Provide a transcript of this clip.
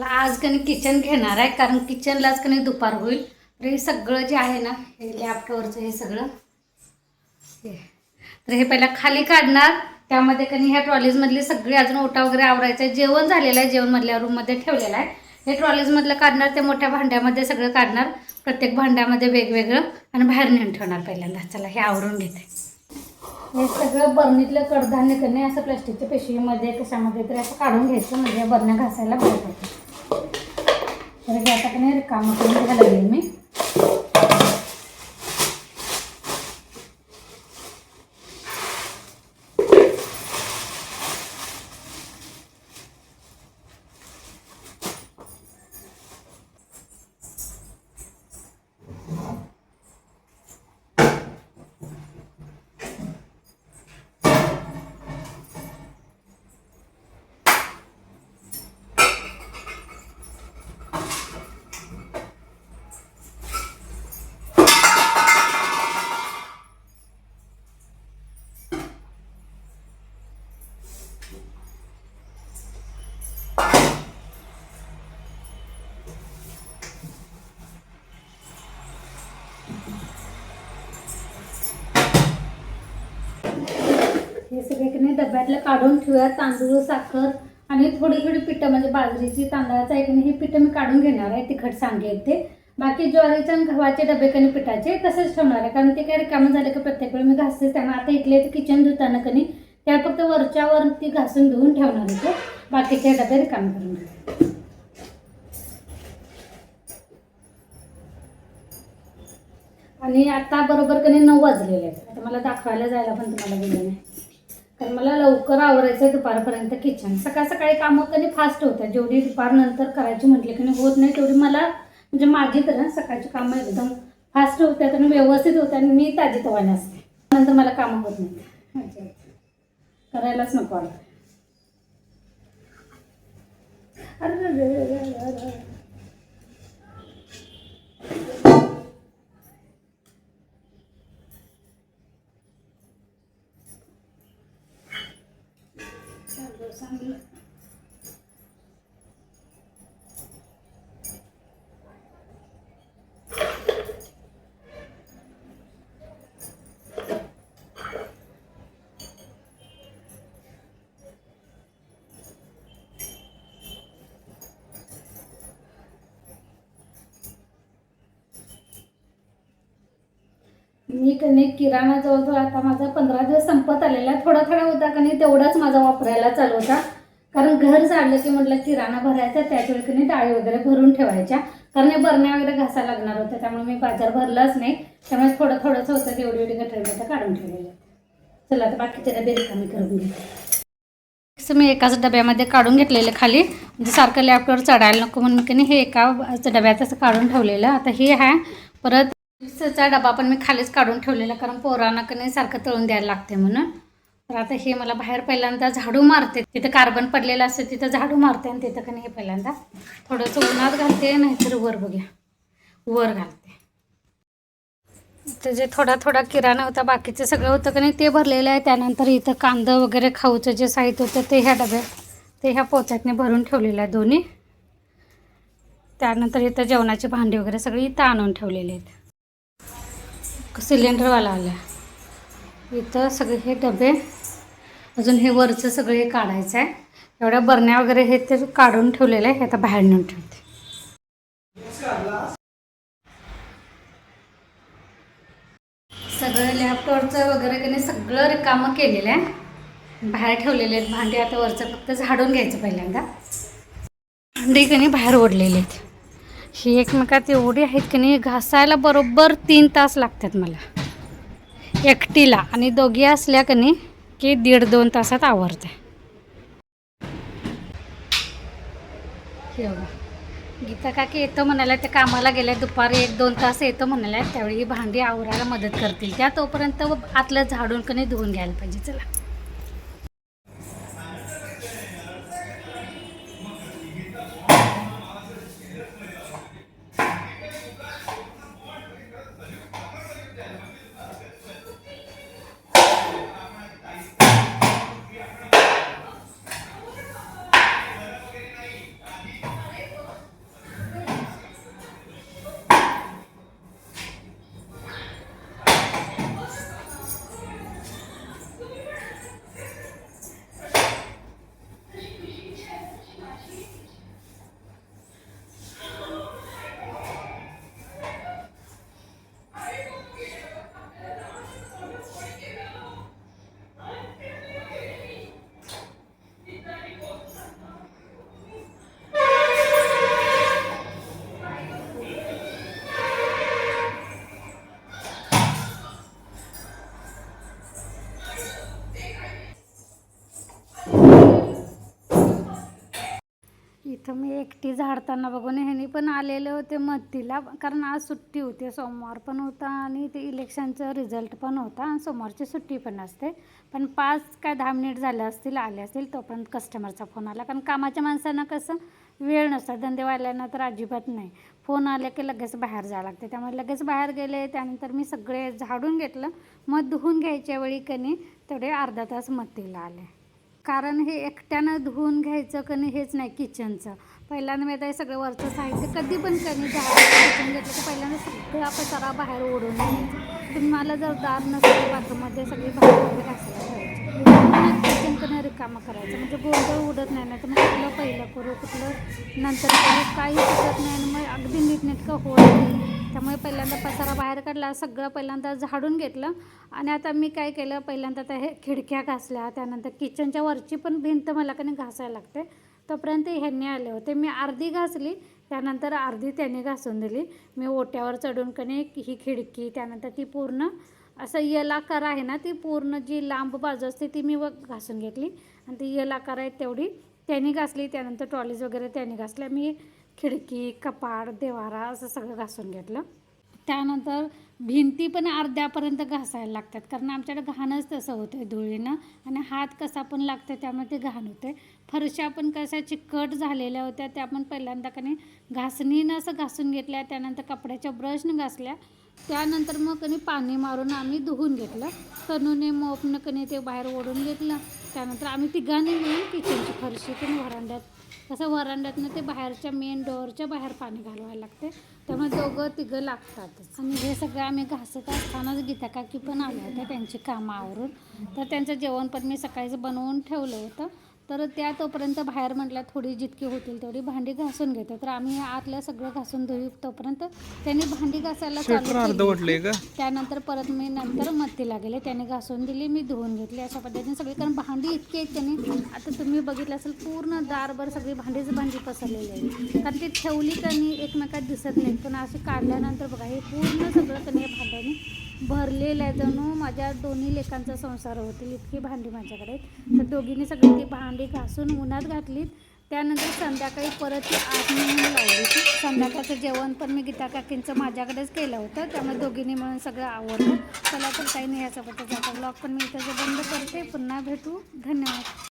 चला आज कधी किचन घेणार आहे, कारण किचनलाच कधी दुपार होईल. तर हे सगळं जे आहे ना, हे लॅपटॉपवरचं हे सगळं तर हे पहिला खाली काढणार. त्यामध्ये कधी ह्या ट्रॉलीजमधली सगळी अजून ओटा वगैरे आवरायचं आहे. जेवण झालेलं आहे, जेवण मधल्या रूममध्ये ठेवलेलं आहे. हे ट्रॉलीजमधलं काढणार, ते मोठ्या भांड्यामध्ये सगळं काढणार, प्रत्येक भांड्यामध्ये वेगवेगळं, आणि बाहेर नेऊन ठेवणार पहिल्यांदा. चला हे आवरून घेते. हे सगळं बरणीतलं कडधान्य करणे असं प्लास्टिकच्या पिशवीमध्ये कशामध्ये तरी असं काढून घ्यायचं, म्हणजे बरण्या घासायला बरं पडतं. तर हे आता नाही कामं करून घ्यायला लागेल मी. हे सगळे की नाही डब्यातलं काढून ठेवूया. तांदूळ, साखर आणि थोडी थोडी पिठं, म्हणजे बाजरीची, तांदळाचं आहे की नाही, हे पिठं मी काढून घेणार आहे. तिखट सांगे आहेत ते. बाकी ज्वारीचे आणि गव्हाचे डबे कणी पिठाचे तसेच ठेवणार आहे, कारण ते काय रिकामं झालं की प्रत्येक वेळी मी घासतेच. त्यामुळे आता इथले किचन धुताना कणी त्या फक्त वरच्यावरती घासून धुवून ठेवणार होते. बाकीचे डबे रिकामे करून घेते. आणि आता बरोबर कधी 9 वाजलेले आहेत. आता मला दाखवायला जायला पण तुम्हाला गेलं नाही, कारण मला लवकर आवरायचं आहे दुपारपर्यंत किचन. सकाळ सकाळी कामं कधी फास्ट होतात. जेवढी दुपारनंतर करायची म्हटली की होत नाही तेवढी मला, म्हणजे माझी तर सकाळची कामं एकदम फास्ट होतात आणि व्यवस्थित होतात आणि मी ताजीतवाने असते. नंतर मला कामं होत नाही, करायलाच नको वाटतं. अरे चांगलं. मी कणी किराणा जवळजवळ आता माझा 15 दिवस संपत आलेला. थोडा थोडा होता कणी तेवढाच माझा वापरायला चालू होता, कारण घर झाडलं की म्हटलं किराणा भरायचा, त्याचवेळी कणी डाळी वगैरे भरून ठेवायच्या, कारण हे बरण्या वगैरे घासायला लागणार होतं. त्यामुळे मी बाजार भरलाच नाही. त्यामुळे थोडं थोडंसं होतं, एवढी एवढी गटर काढून ठेवलेलं. चला आता बाकीचे डबे रिकामी करून घेते. मी एकाच डब्यामध्ये काढून घेतलेलं खाली, म्हणजे सारखं लॅपटॉपवर चढायला नको म्हणून की हे एका डब्यात असं काढून ठेवलेलं. आता हे आहे. परत चिप्सचा डबा पण मी खालीच काढून ठेवलेला, कारण पोरांना की नाही सारखं तळून द्यायला लागते म्हणून. तर आता हे मला बाहेर पहिल्यांदा झाडू मारते, तिथं कार्बन पडलेलं असतं तिथं झाडू मारते, आणि तिथं की नाही हे पहिल्यांदा थोडंसं उन्हात घालते, नाहीतर वर बघूया वर घालते. तर जे थोडा थोडा किराणा होता, बाकीचं सगळं होतं की नाही ते भरलेलं आहे. त्यानंतर इथं कांदा वगैरे खाऊचं जे साहित्य होतं ते ह्या डब्यात, ते ह्या पोत्यातने भरून ठेवलेलं आहे दोन्ही. त्यानंतर इथं जेवणाची भांडी वगैरे सगळी इथं आणून ठेवलेली आहेत. सिलेंडरवाला आला. इथं सगळे हे डबे, अजून हे वरचं सगळे काढायचं आहे. एवढ्या बरण्या वगैरे हे ते काढून ठेवलेलं आहे. हे आता बाहेर नेऊन ठेवते. सगळं लॅपटॉपचं वगैरे की नाही सगळं रिकामं केलेलं आहे. बाहेर ठेवलेले आहेत भांडी. आता वरचं फक्त झाडून घ्यायचं पहिल्यांदा. भांडी की नाही बाहेर ओढलेले आहेत. ही एकमेकात एवढी आहेत की नाही, घासायला बरोबर 3 तास लागतात मला एकटीला, आणि दोघी असल्या की नाही की 1.5-2 तासात आवरते. गीता काकी येतो म्हणाल्या, त्या कामाला गेल्या, दुपारी 1-2 तास येतो म्हणाल्या. त्यावेळी ही भांडी आवरायला मदत करतील त्या. तोपर्यंत आतलं झाडून की नाही धुवून घ्यायला पाहिजे. चला मत्ती झाडताना बघून ह्यांनी पण आलेले होते मत्तीला, कारण आज सुट्टी होती, सोमवार पण होता आणि ते इलेक्शनचं रिझल्ट पण होता आणि सोमवारची सुट्टी पण असते. पण 5 काय 10 मिनिट झाले असतील आले असतील, तोपर्यंत कस्टमरचा फोन आला. कारण कामाच्या माणसांना कसं वेळ नसतात, धंदेवाल्यांना तर अजिबात नाही. फोन आले की लगेच बाहेर जावं लागते, त्यामुळे लगेच बाहेर गेले. त्यानंतर मी सगळे झाडून घेतलं. मग धुवून घ्यायच्या वेळी कणी तेवढे अर्धा तास मत्तीला आले. कारण हे एकट्यानं धुवून घ्यायचं कणी हेच नाही किचनचं. पहिल्यांदा मी आता हे सगळं वरचं साहित्य कधी पण कणी झाडायचं किचन घेतलं की पहिल्यांदा सगळा पसारा बाहेर ओढून घ्यायचं. तुम्हाला जर दार नसेल बाथरूममध्ये सगळी भांडी वगैरे घासायला ठेवायची, किचन कधी रिकामं करायचं, म्हणजे गोंधळ उडत नाही. तर मग कुठलं पहिलं करू कुठलं नंतर करू काही सुचत नाही आणि मग अगदी नीटनेटकं होत नाही. त्यामुळे पहिल्यांदा पसारा बाहेर काढला, सगळं पहिल्यांदा झाडून घेतलं. आणि आता मी काय केलं, पहिल्यांदा आता हे खिडक्या घासल्या, त्यानंतर किचनच्या वरची पण भिंत मला कधी घासायला लागते. तोपर्यंत ह्यांनी आले होते, मी अर्धी घासली, त्यानंतर अर्धी त्यांनी घासून दिली. मी ओट्यावर चढून कणी ही खिडकी, त्यानंतर ती पूर्ण असं यल आकार आहे ना, ती पूर्ण जी लांब बाजू असते ती मी घासून घेतली आणि ती यल आकार आहे तेवढी त्यांनी घासली. त्यानंतर ट्रॉलीज वगैरे त्यांनी घासल्या. मी खिडकी, कपाट, देवारा असं सगळं घासून घेतलं. त्यानंतर भिंती पण अर्ध्यापर्यंत घासायला लागतात, कारण आमच्याकडे घाणच तसं होतं धुळीनं आणि हात कसा पण लागतं, त्यामुळे ते घाण होते. फरशा पण कशा चिकट झालेल्या होत्या, त्या पण पहिल्यांदा कणी घासणीनं असं घासून घेतल्या. त्यानंतर कपड्याच्या ब्रशनं घासल्या. त्यानंतर मग कणी पाणी मारून आम्ही धुवून घेतलं. तनूने मोपनं कणी ते बाहेर ओढून घेतलं. त्यानंतर आम्ही तिघांनी मिळून किचनची फरशी पण वरांड्यात, कसं वरांड्यातनं ते बाहेरच्या मेन डोअरच्या बाहेर पाणी घालवायला लागते, त्यामुळे दोघं तिघं लागतातच. आणि हे सगळं आम्ही घासत असतानाच गीता काकी पण आल्या होत्या त्यांची कामावरून. तर त्यांचं जेवण पण मी सकाळीच बनवून ठेवलं होतं. तर त्या तोपर्यंत बाहेर म्हटल्या थोडी जितकी होतील तेवढी भांडी घासून घेतो. तर आम्ही आतलं सगळं घासून धुई तोपर्यंत त्यांनी भांडी घासायला चालू केली. त्यानंतर परत मी नंतर मत्तीला गेले, त्याने घासून दिली, मी धुवून घेतली. अशा पद्धतीने सगळी, कारण भांडी इतकी आहेत त्यांनी, आता तुम्ही बघितलं असेल पूर्ण दारभर सगळी भांडी पसरलेली आहे, कारण ती ठेवली त्यांनी एकमेकात दिसत नाहीत. पण अशी काढल्यानंतर बघा हे पूर्ण सगळं त्यांनी भांड्याने भरलेलं आहे. जणू माझ्या दोन्ही लेकांचा संसार होतील इतकी भांडी माझ्याकडे. तर दोघींनी सगळी ती भांडी घासून उन्हात घातलीत. त्यानंतर संध्याकाळी परत ती आत नेऊन लावली. संध्याकाळचं जेवण पण मी गीता काकींचं माझ्याकडेच केलं होतं, त्यामुळे दोघींनी मिळून सगळं आवडलं. चला तर काही नाही, यासोबतच आता ब्लॉग पण मी इथं बंद करते. पुन्हा भेटू. धन्यवाद.